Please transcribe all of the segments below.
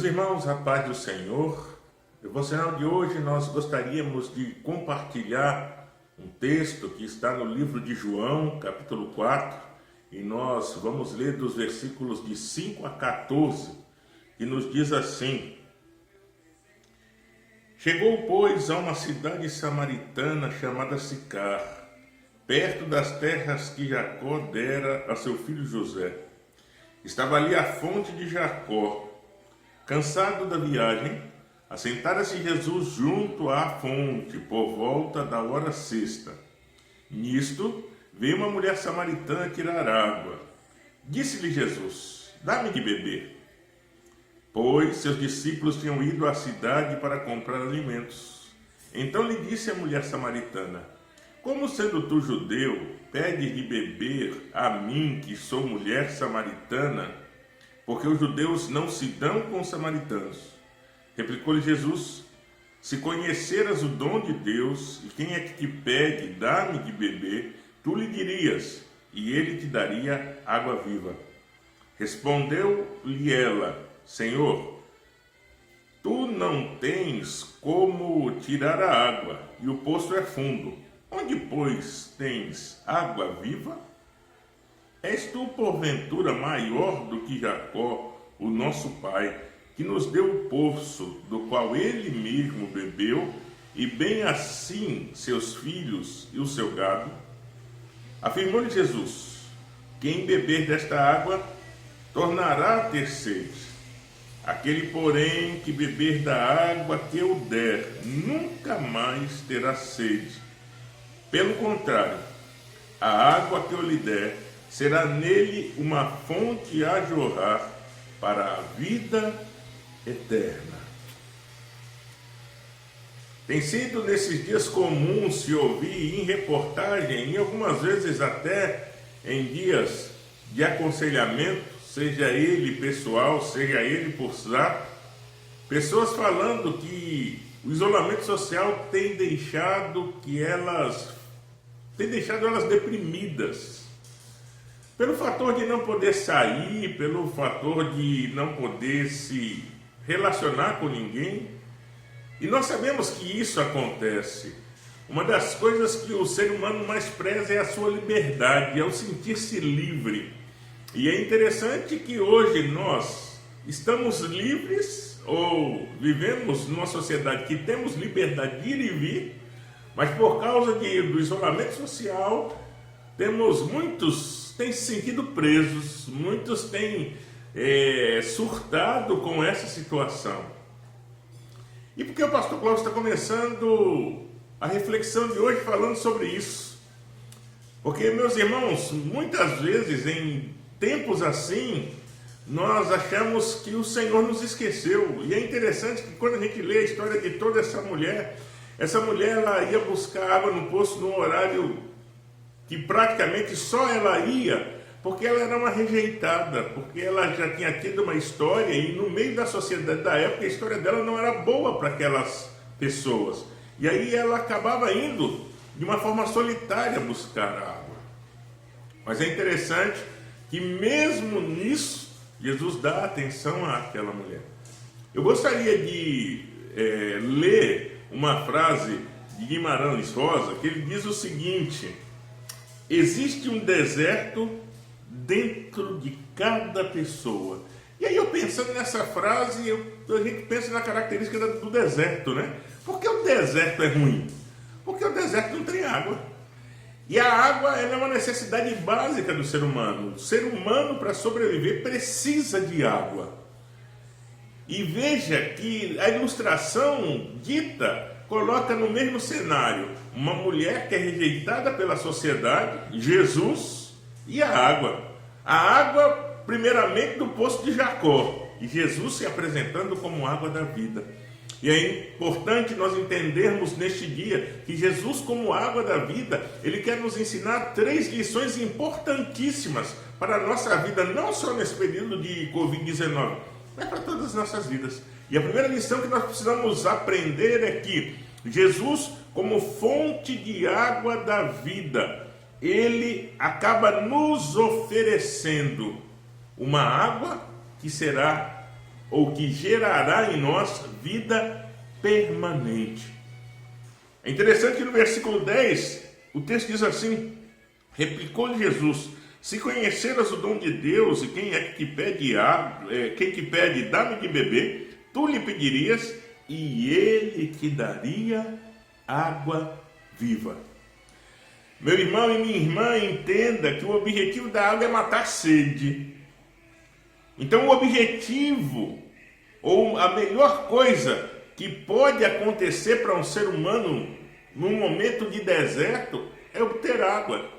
Meus irmãos, a paz do Senhor. No devocional de hoje nós gostaríamos de compartilhar um texto que está no livro de João, capítulo 4, e nós vamos ler dos versículos de 5 a 14, que nos diz assim: Chegou, pois, a uma cidade samaritana chamada Sicar, perto das terras que Jacó dera a seu filho José. Estava ali a fonte de Jacó. Cansado da viagem, assentara-se Jesus junto à fonte, por volta da hora sexta. Nisto, veio uma mulher samaritana tirar água. Disse-lhe Jesus: Dá-me de beber. Pois seus discípulos tinham ido à cidade para comprar alimentos. Então lhe disse a mulher samaritana: Como sendo tu judeu, pedes de beber a mim, que sou mulher samaritana? Porque os judeus não se dão com os samaritanos. Replicou-lhe Jesus: Se conheceras o dom de Deus, e quem é que te pede, dá-me de beber, tu lhe dirias, e ele te daria água viva. Respondeu-lhe ela: Senhor, tu não tens como tirar a água, e o poço é fundo. Onde, pois, tens água viva? És tu, porventura, maior do que Jacó, o nosso pai, que nos deu o poço, do qual ele mesmo bebeu, e bem assim seus filhos e o seu gado? Afirmou-lhe Jesus: Quem beber desta água, tornará a ter sede. Aquele, porém, que beber da água que eu der, nunca mais terá sede. Pelo contrário, a água que eu lhe der será nele uma fonte a jorrar para a vida eterna. Tem sido nesses dias comuns se ouvir em reportagem, e algumas vezes até em dias de aconselhamento, seja ele pessoal, seja ele por zap, pessoas falando que o isolamento social tem deixado elas deprimidas. Pelo fator de não poder sair, pelo fator de não poder se relacionar com ninguém. E nós sabemos que isso acontece. Uma das coisas que o ser humano mais preza é a sua liberdade, é o sentir-se livre. E é interessante que hoje nós estamos livres, ou vivemos numa sociedade que temos liberdade de ir e vir, mas por causa do isolamento social, muitos têm se sentido presos, muitos têm surtado com essa situação. E por que o pastor Cláudio está começando a reflexão de hoje falando sobre isso? Porque, meus irmãos, muitas vezes em tempos assim, nós achamos que o Senhor nos esqueceu. E é interessante que quando a gente lê a história de toda essa mulher ela ia buscar água no poço num horário que praticamente só ela ia, porque ela era uma rejeitada, porque ela já tinha tido uma história, e no meio da sociedade da época a história dela não era boa para aquelas pessoas. E aí ela acabava indo de uma forma solitária buscar água. Mas é interessante que mesmo nisso, Jesus dá atenção àquela mulher. Eu gostaria de ler uma frase de Guimarães Rosa, que ele diz o seguinte: existe um deserto dentro de cada pessoa. E aí eu pensando nessa frase, a gente pensa na característica do deserto, né? Por que o deserto é ruim? Porque o deserto não tem água. E a água é uma necessidade básica do ser humano. O ser humano, para sobreviver, precisa de água. E veja que a ilustração dita coloca no mesmo cenário uma mulher que é rejeitada pela sociedade, Jesus e a água. A água, primeiramente, do poço de Jacó, e Jesus se apresentando como água da vida. E é importante nós entendermos neste dia que Jesus, como água da vida, ele quer nos ensinar 3 lições importantíssimas para a nossa vida, não só nesse período de Covid-19, mas para todas as nossas vidas. E a primeira lição que nós precisamos aprender é que Jesus, como fonte de água da vida, ele acaba nos oferecendo uma água que será ou que gerará em nós vida permanente. É interessante que no versículo 10, o texto diz assim: replicou-lhe Jesus: se conheceras o dom de Deus e quem é que pede dá-me de beber, tu lhe pedirias e ele te daria água viva. Meu irmão e minha irmã, entenda que o objetivo da água é matar a sede. Então o objetivo, ou a melhor coisa que pode acontecer para um ser humano num momento de deserto, é obter água.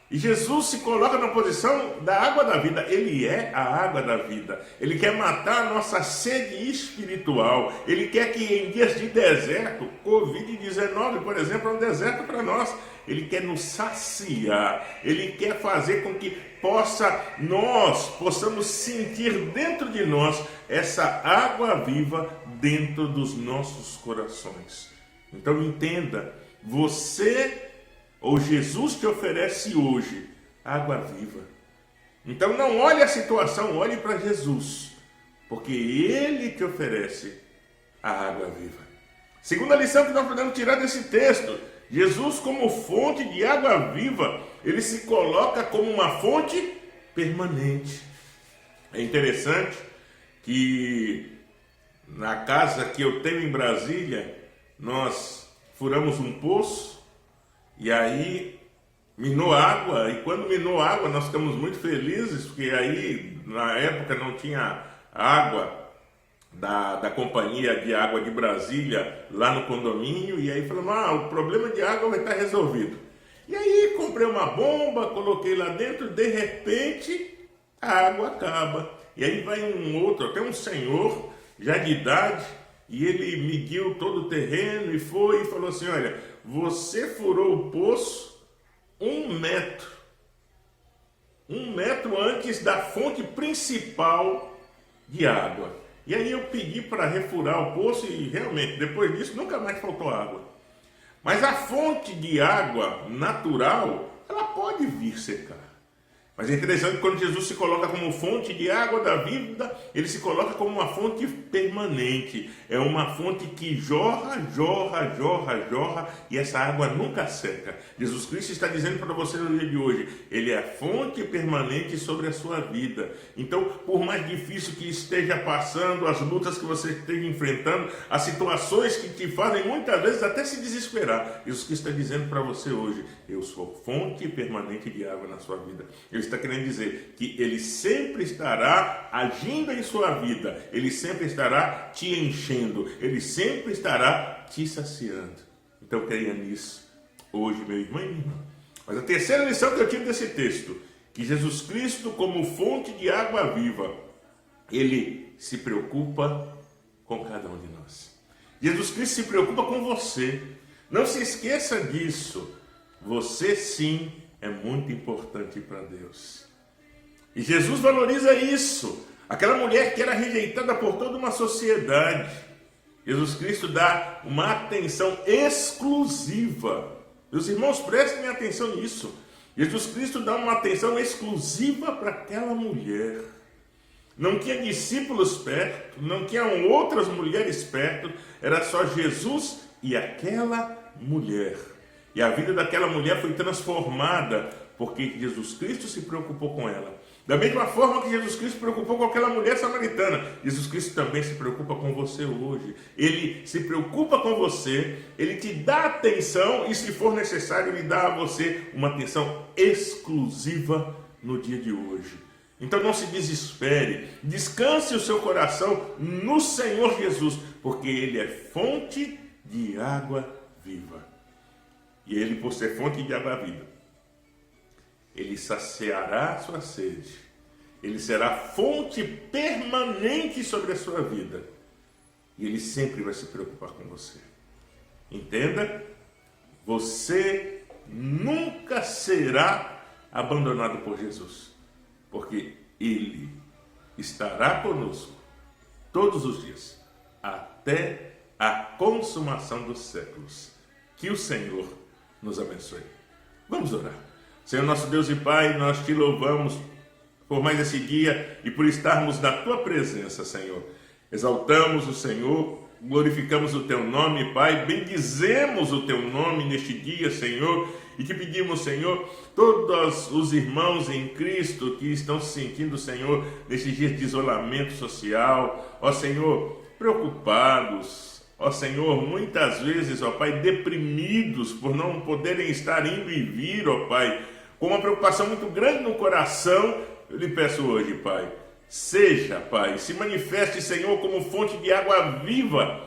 E Jesus se coloca na posição da água da vida. Ele é a água da vida. Ele quer matar a nossa sede espiritual. Ele quer que em dias de deserto, Covid-19, por exemplo, é um deserto para nós. Ele quer nos saciar. Ele quer fazer com que nós possamos sentir dentro de nós essa água viva dentro dos nossos corações. Então entenda, Jesus te oferece hoje água viva. Então não olhe a situação, olhe para Jesus, porque Ele te oferece a água viva. Segunda lição que nós podemos tirar desse texto: Jesus, como fonte de água viva, Ele se coloca como uma fonte permanente. É interessante que na casa que eu tenho em Brasília, nós furamos um poço e aí minou água, e quando minou água nós ficamos muito felizes, porque aí na época não tinha água da Companhia de Água de Brasília lá no condomínio, e aí falamos: o problema de água vai estar resolvido. E aí comprei uma bomba, coloquei lá dentro, de repente a água acaba. E aí vai até um senhor já de idade, e ele mediu todo o terreno e falou assim: olha, você furou o poço 1 metro antes da fonte principal de água. E aí eu pedi para refurar o poço e realmente, depois disso, nunca mais faltou água. Mas a fonte de água natural, ela pode vir secar. Mas é interessante que quando Jesus se coloca como fonte de água da vida, Ele se coloca como uma fonte permanente. É uma fonte que jorra, e essa água nunca seca. Jesus Cristo está dizendo para você no dia de hoje: Ele é a fonte permanente sobre a sua vida. Então, por mais difícil que esteja passando, as lutas que você esteja enfrentando, as situações que te fazem muitas vezes até se desesperar, Jesus Cristo está dizendo para você hoje: eu sou fonte permanente de água na sua vida. Ele está querendo dizer que Ele sempre estará agindo em sua vida, Ele sempre estará te enchendo, Ele sempre estará te saciando. Então creia nisso hoje, meu irmão e minha irmã. Mas a terceira lição que eu tiro desse texto: que Jesus Cristo, como fonte de água viva, Ele se preocupa com cada um de nós. Jesus Cristo se preocupa com você. Não se esqueça disso. Você sim é muito importante para Deus. E Jesus valoriza isso. Aquela mulher que era rejeitada por toda uma sociedade, Jesus Cristo dá uma atenção exclusiva. Meus irmãos, prestem atenção nisso. Jesus Cristo dá uma atenção exclusiva para aquela mulher. Não tinha discípulos perto, não tinham outras mulheres perto, era só Jesus e aquela mulher. E a vida daquela mulher foi transformada porque Jesus Cristo se preocupou com ela. Da mesma forma que Jesus Cristo se preocupou com aquela mulher samaritana, Jesus Cristo também se preocupa com você hoje. Ele se preocupa com você, Ele te dá atenção e, se for necessário, Ele dá a você uma atenção exclusiva no dia de hoje. Então não se desespere, descanse o seu coração no Senhor Jesus, porque Ele é fonte de água viva. E Ele, por ser fonte de água viva, Ele saciará a sua sede. Ele será fonte permanente sobre a sua vida. E Ele sempre vai se preocupar com você. Entenda? Você nunca será abandonado por Jesus. Porque Ele estará conosco todos os dias, até a consumação dos séculos. Que o Senhor nos abençoe. Vamos orar. Senhor nosso Deus e Pai, nós te louvamos por mais esse dia e por estarmos na Tua presença, Senhor. Exaltamos o Senhor, glorificamos o teu nome, Pai, bendizemos o teu nome neste dia, Senhor, e te pedimos, Senhor, todos os irmãos em Cristo que estão se sentindo, Senhor, nesses dias de isolamento social, ó Senhor, preocupados, ó Senhor, muitas vezes, ó Pai, deprimidos por não poderem estar indo e vir, ó Pai, com uma preocupação muito grande no coração, eu lhe peço hoje, Pai, seja, Pai, se manifeste, Senhor, como fonte de água viva,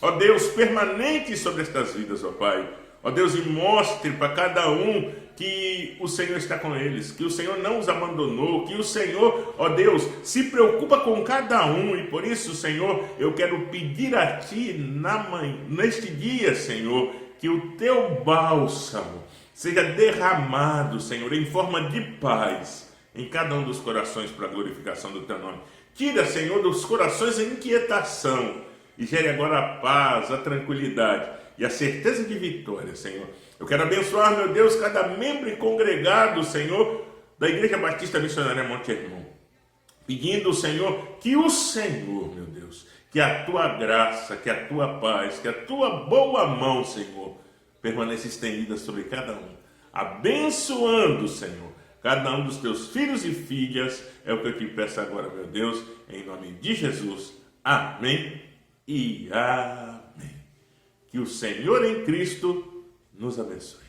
ó Deus, permanente sobre estas vidas, ó Pai. Ó Deus, e mostre para cada um que o Senhor está com eles, que o Senhor não os abandonou, que o Senhor, ó Deus, se preocupa com cada um, e por isso, Senhor, eu quero pedir a Ti neste dia, Senhor, que o Teu bálsamo seja derramado, Senhor, em forma de paz em cada um dos corações para a glorificação do Teu nome. Tira, Senhor, dos corações a inquietação e gere agora a paz, a tranquilidade e a certeza de vitória, Senhor. Eu quero abençoar, meu Deus, cada membro e congregado, Senhor, da Igreja Batista Missionária Monte Hermon, pedindo, Senhor, que o Senhor, meu Deus, que a Tua graça, que a Tua paz, que a Tua boa mão, Senhor, permaneça estendida sobre cada um, abençoando, Senhor, cada um dos Teus filhos e filhas, é o que eu te peço agora, meu Deus, em nome de Jesus. Amém e amém. Que o Senhor em Cristo nos abençoe.